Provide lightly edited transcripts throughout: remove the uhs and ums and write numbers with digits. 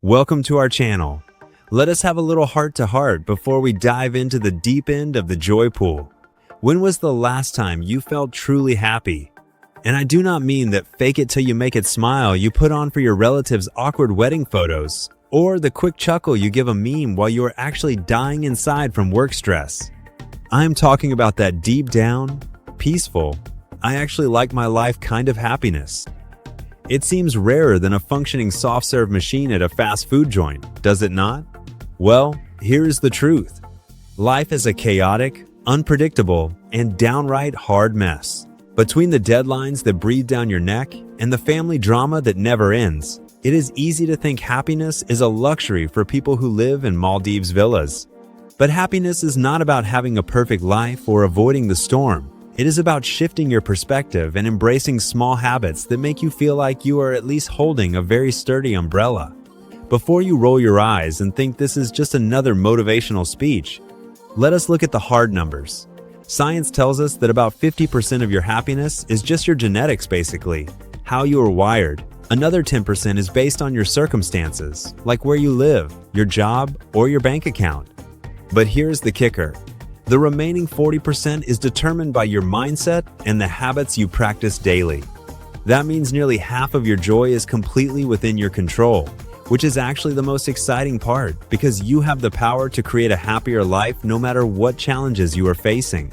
Welcome to our channel. Let us have a little heart-to-heart before we dive into the deep end of the joy pool. When was the last time you felt truly happy? And I do not mean that fake it till you make it smile you put on for your relatives' awkward wedding photos, or the quick chuckle you give a meme while you are actually dying inside from work stress. I am talking about that deep down, peaceful, I actually like my life kind of happiness. It seems rarer than a functioning soft-serve machine at a fast food joint, does it not? Well, here's the truth. Life is a chaotic, unpredictable, and downright hard mess. Between the deadlines that breathe down your neck and the family drama that never ends, it is easy to think happiness is a luxury for people who live in Maldives villas. But happiness is not about having a perfect life or avoiding the storm. It is about shifting your perspective and embracing small habits that make you feel like you are at least holding a very sturdy umbrella. Before you roll your eyes and think this is just another motivational speech, let us look at the hard numbers. Science tells us that about 50% of your happiness is just your genetics, basically, how you are wired. Another 10% is based on your circumstances, like where you live, your job, or your bank account. But here's the kicker. The remaining 40% is determined by your mindset and the habits you practice daily. That means nearly half of your joy is completely within your control, which is actually the most exciting part because you have the power to create a happier life no matter what challenges you are facing.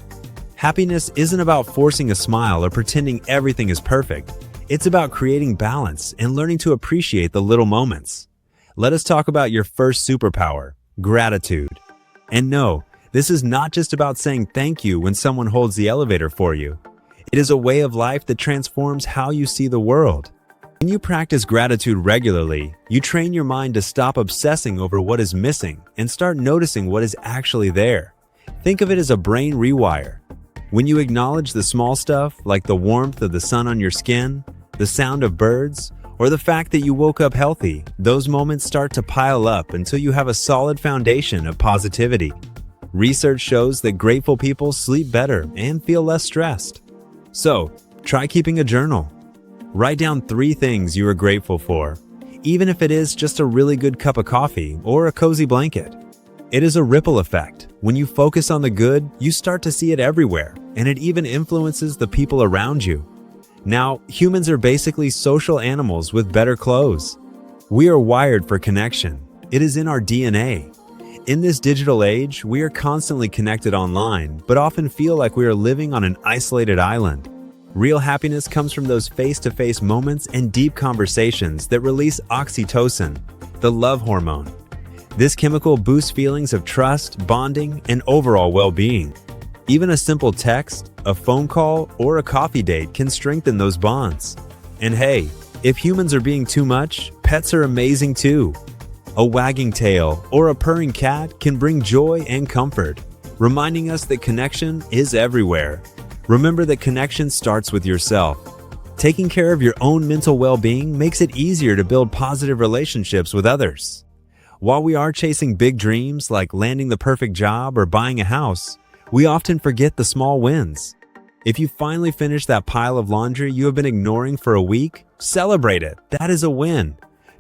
Happiness isn't about forcing a smile or pretending everything is perfect. It's about creating balance and learning to appreciate the little moments. Let us talk about your first superpower, gratitude. And no, this is not just about saying thank you when someone holds the elevator for you. It is a way of life that transforms how you see the world. When you practice gratitude regularly, you train your mind to stop obsessing over what is missing and start noticing what is actually there. Think of it as a brain rewire. When you acknowledge the small stuff like the warmth of the sun on your skin, the sound of birds, or the fact that you woke up healthy, those moments start to pile up until you have a solid foundation of positivity. Research shows that grateful people sleep better and feel less stressed. So, try keeping a journal. Write down 3 things you are grateful for, even if it is just a really good cup of coffee or a cozy blanket. It is a ripple effect. When you focus on the good, you start to see it everywhere, and it even influences the people around you. Now, humans are basically social animals with better clothes. We are wired for connection. It is in our DNA. In this digital age, we are constantly connected online, but often feel like we are living on an isolated island. Real happiness comes from those face-to-face moments and deep conversations that release oxytocin, the love hormone. This chemical boosts feelings of trust, bonding, and overall well-being. Even a simple text, a phone call, or a coffee date can strengthen those bonds. And hey, if humans are being too much, pets are amazing too. A wagging tail or a purring cat can bring joy and comfort, reminding us that connection is everywhere. Remember that connection starts with yourself. Taking care of your own mental well-being makes it easier to build positive relationships with others. While we are chasing big dreams like landing the perfect job or buying a house, we often forget the small wins. If you finally finish that pile of laundry you have been ignoring for a week, celebrate it. That is a win.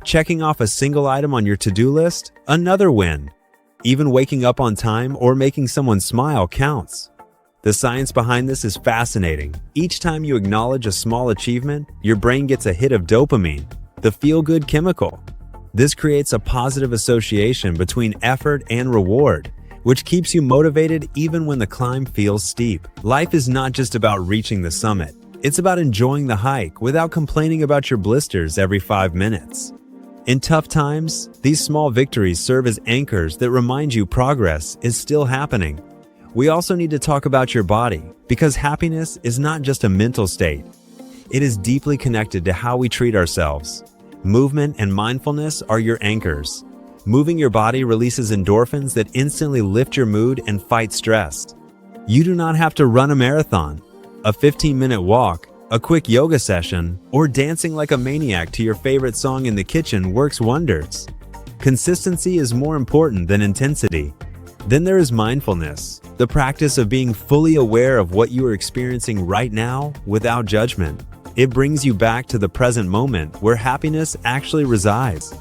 Checking off a single item on your to-do list, another win. Even waking up on time or making someone smile counts. The science behind this is fascinating. Each time you acknowledge a small achievement, your brain gets a hit of dopamine, the feel-good chemical. This creates a positive association between effort and reward, which keeps you motivated even when the climb feels steep. Life is not just about reaching the summit. It's about enjoying the hike without complaining about your blisters every 5 minutes. In tough times, these small victories serve as anchors that remind you progress is still happening. We also need to talk about your body, because happiness is not just a mental state. It is deeply connected to how we treat ourselves. Movement and mindfulness are your anchors. Moving your body releases endorphins that instantly lift your mood and fight stress. You do not have to run a marathon. A 15-minute walk, a quick yoga session, or dancing like a maniac to your favorite song in the kitchen works wonders. Consistency is more important than intensity. Then there is mindfulness, the practice of being fully aware of what you are experiencing right now without judgment. It brings you back to the present moment where happiness actually resides.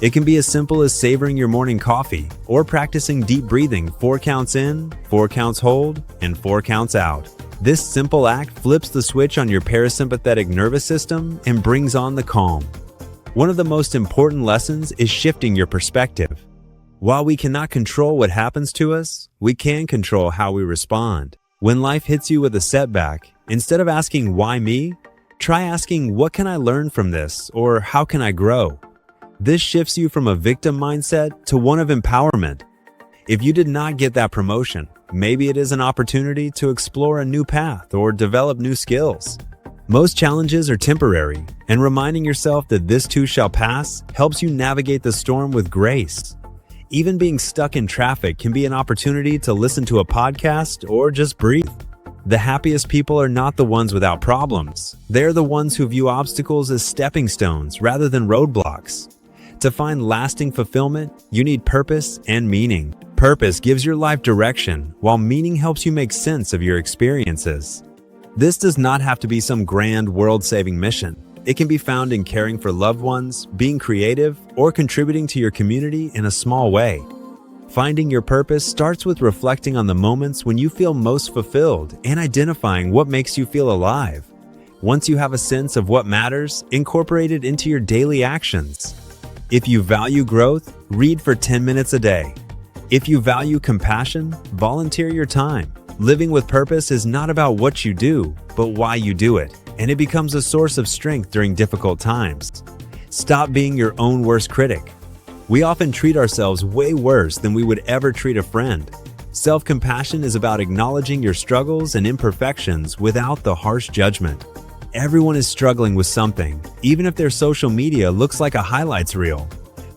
It can be as simple as savoring your morning coffee or practicing deep breathing 4 counts in, 4 counts hold, and 4 counts out. This simple act flips the switch on your parasympathetic nervous system and brings on the calm. One of the most important lessons is shifting your perspective. While we cannot control what happens to us, we can control how we respond. When life hits you with a setback, instead of asking, "Why me?" try asking, "What can I learn from this?" or "How can I grow?" This shifts you from a victim mindset to one of empowerment. If you did not get that promotion, maybe it is an opportunity to explore a new path or develop new skills. Most challenges are temporary, and reminding yourself that this too shall pass helps you navigate the storm with grace. Even being stuck in traffic can be an opportunity to listen to a podcast or just breathe. The happiest people are not the ones without problems. They're the ones who view obstacles as stepping stones rather than roadblocks. To find lasting fulfillment, you need purpose and meaning. Purpose gives your life direction, while meaning helps you make sense of your experiences. This does not have to be some grand world-saving mission. It can be found in caring for loved ones, being creative, or contributing to your community in a small way. Finding your purpose starts with reflecting on the moments when you feel most fulfilled and identifying what makes you feel alive. Once you have a sense of what matters, incorporate it into your daily actions. If you value growth, read for 10 minutes a day. If you value compassion, volunteer your time. Living with purpose is not about what you do, but why you do it, and it becomes a source of strength during difficult times. Stop being your own worst critic. We often treat ourselves way worse than we would ever treat a friend. Self-compassion is about acknowledging your struggles and imperfections without the harsh judgment. Everyone is struggling with something, even if their social media looks like a highlights reel.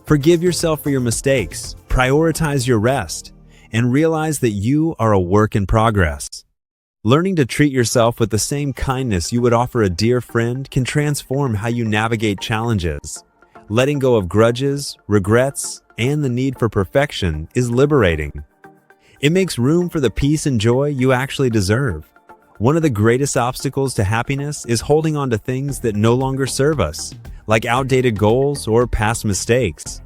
Forgive yourself for your mistakes, prioritize your rest, and realize that you are a work in progress. Learning to treat yourself with the same kindness you would offer a dear friend can transform how you navigate challenges. Letting go of grudges, regrets, and the need for perfection is liberating. It makes room for the peace and joy you actually deserve. One of the greatest obstacles to happiness is holding on to things that no longer serve us, like outdated goals or past mistakes.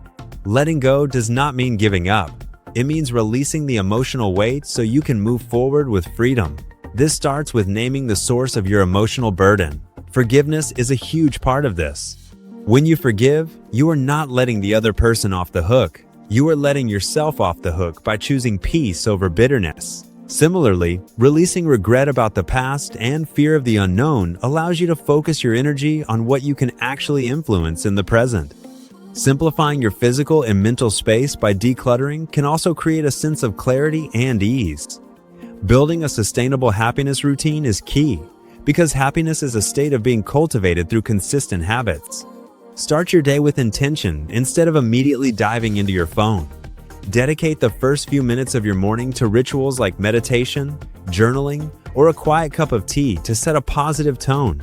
Letting go does not mean giving up. It means releasing the emotional weight so you can move forward with freedom. This starts with naming the source of your emotional burden. Forgiveness is a huge part of this. When you forgive, you are not letting the other person off the hook. You are letting yourself off the hook by choosing peace over bitterness. Similarly, releasing regret about the past and fear of the unknown allows you to focus your energy on what you can actually influence in the present. Simplifying your physical and mental space by decluttering can also create a sense of clarity and ease. Building a sustainable happiness routine is key, because happiness is a state of being cultivated through consistent habits. Start your day with intention instead of immediately diving into your phone. Dedicate the first few minutes of your morning to rituals like meditation, journaling, or a quiet cup of tea to set a positive tone.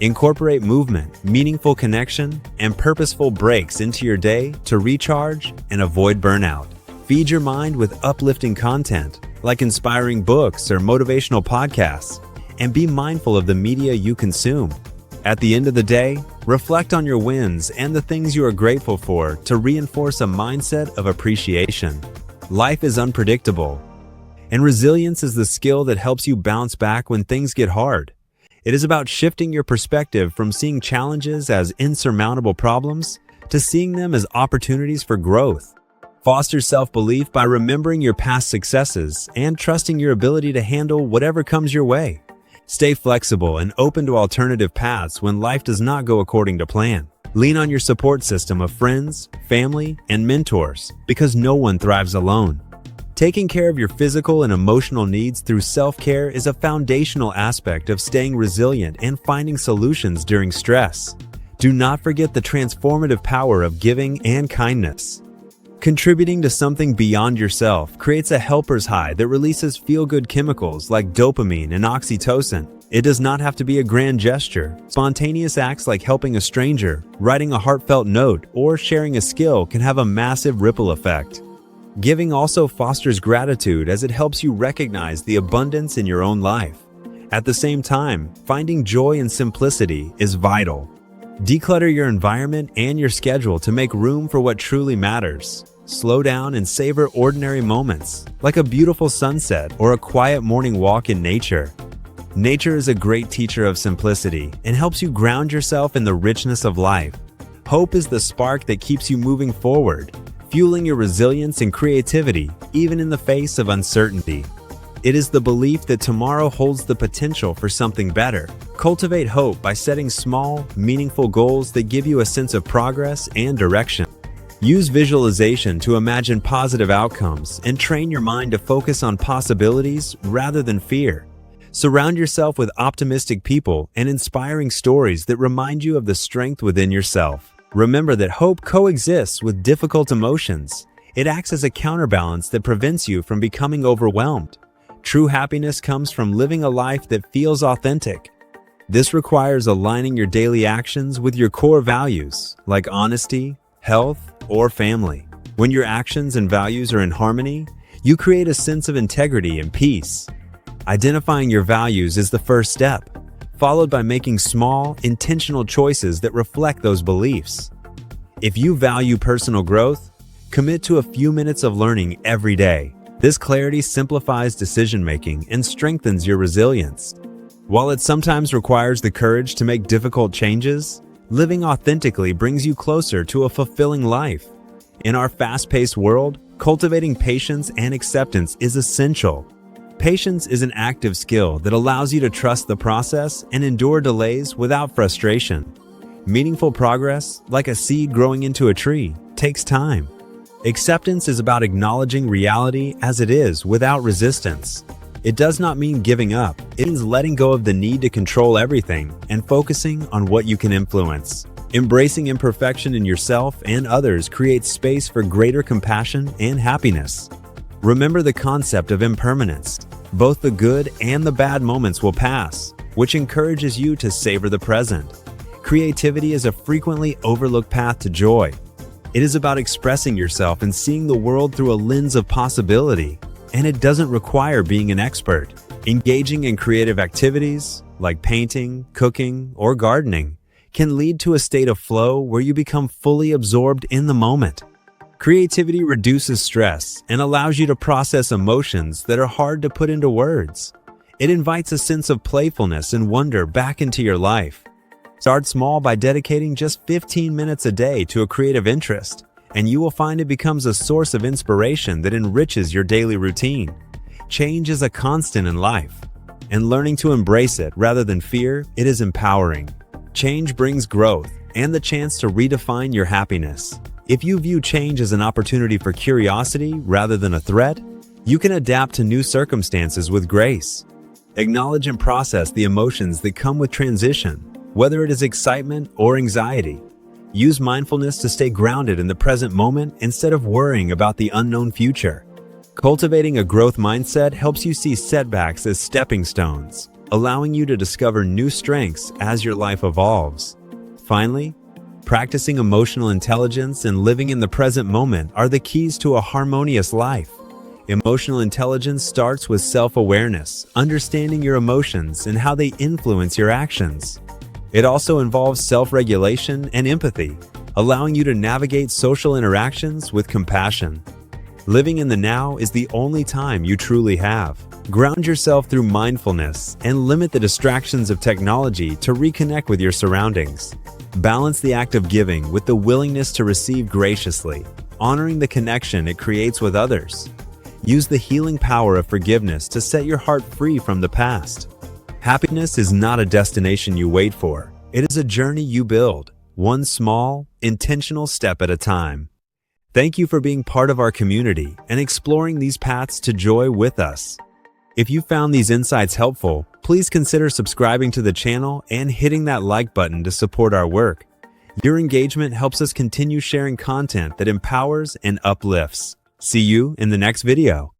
Incorporate movement, meaningful connection, and purposeful breaks into your day to recharge and avoid burnout. Feed your mind with uplifting content, like inspiring books or motivational podcasts, and be mindful of the media you consume. At the end of the day, reflect on your wins and the things you are grateful for to reinforce a mindset of appreciation. Life is unpredictable, and resilience is the skill that helps you bounce back when things get hard. It is about shifting your perspective from seeing challenges as insurmountable problems to seeing them as opportunities for growth. Foster self-belief by remembering your past successes and trusting your ability to handle whatever comes your way. Stay flexible and open to alternative paths when life does not go according to plan. Lean on your support system of friends, family, and mentors, because no one thrives alone. Taking care of your physical and emotional needs through self-care is a foundational aspect of staying resilient and finding solutions during stress. Do not forget the transformative power of giving and kindness. Contributing to something beyond yourself creates a helper's high that releases feel-good chemicals like dopamine and oxytocin. It does not have to be a grand gesture. Spontaneous acts like helping a stranger, writing a heartfelt note, or sharing a skill can have a massive ripple effect. Giving also fosters gratitude as it helps you recognize the abundance in your own life. At the same time, finding joy in simplicity is vital. Declutter your environment and your schedule to make room for what truly matters. Slow down and savor ordinary moments, like a beautiful sunset or a quiet morning walk in nature. Nature is a great teacher of simplicity and helps you ground yourself in the richness of life. Hope is the spark that keeps you moving forward, fueling your resilience and creativity, even in the face of uncertainty. It is the belief that tomorrow holds the potential for something better. Cultivate hope by setting small, meaningful goals that give you a sense of progress and direction. Use visualization to imagine positive outcomes and train your mind to focus on possibilities rather than fear. Surround yourself with optimistic people and inspiring stories that remind you of the strength within yourself. Remember that hope coexists with difficult emotions. It acts as a counterbalance that prevents you from becoming overwhelmed. True happiness comes from living a life that feels authentic. This requires aligning your daily actions with your core values, like honesty, health, or family. When your actions and values are in harmony, you create a sense of integrity and peace. Identifying your values is the first step, followed by making small, intentional choices that reflect those beliefs. If you value personal growth, commit to a few minutes of learning every day. This clarity simplifies decision-making and strengthens your resilience. While it sometimes requires the courage to make difficult changes, living authentically brings you closer to a fulfilling life. In our fast-paced world, cultivating patience and acceptance is essential. Patience is an active skill that allows you to trust the process and endure delays without frustration. Meaningful progress, like a seed growing into a tree, takes time. Acceptance is about acknowledging reality as it is without resistance. It does not mean giving up. It means letting go of the need to control everything and focusing on what you can influence. Embracing imperfection in yourself and others creates space for greater compassion and happiness. Remember the concept of impermanence. Both the good and the bad moments will pass, which encourages you to savor the present. Creativity is a frequently overlooked path to joy. It is about expressing yourself and seeing the world through a lens of possibility, and it doesn't require being an expert. Engaging in creative activities, like painting, cooking, or gardening, can lead to a state of flow where you become fully absorbed in the moment. Creativity reduces stress and allows you to process emotions that are hard to put into words. It invites a sense of playfulness and wonder back into your life. Start small by dedicating just 15 minutes a day to a creative interest, and you will find it becomes a source of inspiration that enriches your daily routine. Change is a constant in life, and learning to embrace it rather than fear it is empowering. Change brings growth and the chance to redefine your happiness. If you view change as an opportunity for curiosity rather than a threat, you can adapt to new circumstances with grace. Acknowledge and process the emotions that come with transition, whether it is excitement or anxiety. Use mindfulness to stay grounded in the present moment instead of worrying about the unknown future. Cultivating a growth mindset helps you see setbacks as stepping stones, allowing you to discover new strengths as your life evolves. Finally, practicing emotional intelligence and living in the present moment are the keys to a harmonious life. Emotional intelligence starts with self-awareness, understanding your emotions and how they influence your actions. It also involves self-regulation and empathy, allowing you to navigate social interactions with compassion. Living in the now is the only time you truly have. Ground yourself through mindfulness and limit the distractions of technology to reconnect with your surroundings. Balance the act of giving with the willingness to receive graciously, honoring the connection it creates with others. Use the healing power of forgiveness to set your heart free from the past. Happiness is not a destination you wait for. It is a journey you build, one small, intentional step at a time. Thank you for being part of our community and exploring these paths to joy with us. If you found these insights helpful, please consider subscribing to the channel and hitting that like button to support our work. Your engagement helps us continue sharing content that empowers and uplifts. See you in the next video.